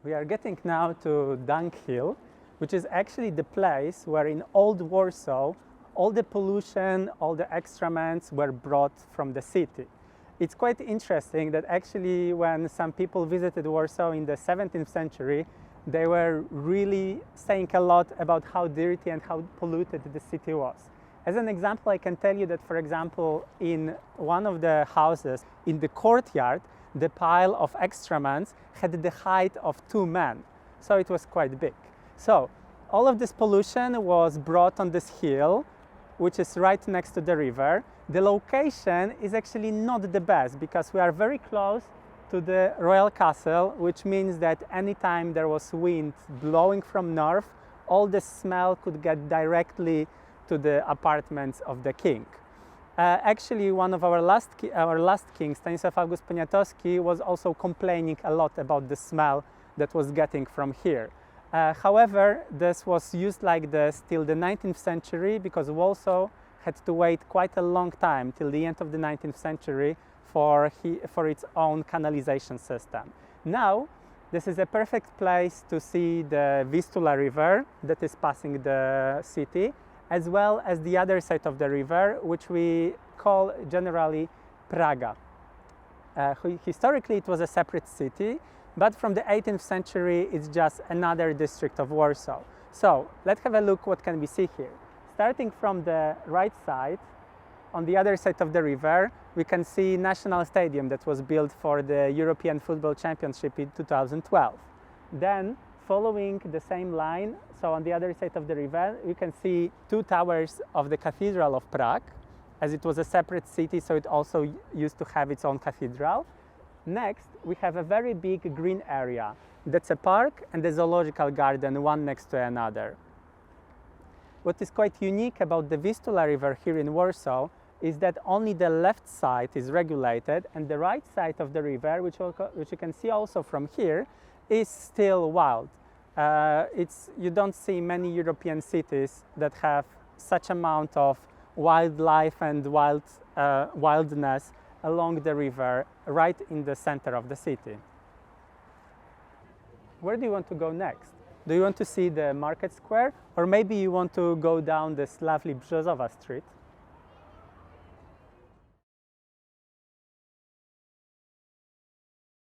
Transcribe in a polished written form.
We are getting now to Dung Hill, which is actually the place where in old Warsaw all the pollution, all the excrements were brought from the city. It's quite interesting that actually when some people visited Warsaw in the 17th century, they were really saying a lot about how dirty and how polluted the city was. As an example, I can tell you that, for example, in one of the houses in the courtyard, the pile of excrements had the height of 2 men. So it was quite big. So all of this pollution was brought on this hill, which is right next to the river. The location is actually not the best because we are very close to the royal castle, which means that anytime there was wind blowing from north, all the smell could get directly to the apartments of the king. Actually, one of our last king, Stanisław August Poniatowski, was also complaining a lot about the smell that was getting from here. However, this was used like this till the 19th century because Warsaw had to wait quite a long time till the end of the 19th century for its own canalization system. Now, this is a perfect place to see the Vistula River that is passing the city, as well as the other side of the river, which we call generally Praga. Historically, it was a separate city, but from the 18th century, it's just another district of Warsaw. So let's have a look what can we see here. Starting from the right side, on the other side of the river, we can see National Stadium that was built for the European Football Championship in 2012. Then, following the same line, so on the other side of the river, you can see 2 towers of the Cathedral of Prague, as it was a separate city, so it also used to have its own cathedral. Next, we have a very big green area. That's a park and a zoological garden, one next to another. What is quite unique about the Vistula River here in Warsaw is that only the left side is regulated and the right side of the river, which you can see also from here, is still wild. You don't see many European cities that have such amount of wildlife and wildness along the river right in the center of the city. Where do you want to go next? Do you want to see the market square, or maybe you want to go down this lovely Brzozowa street?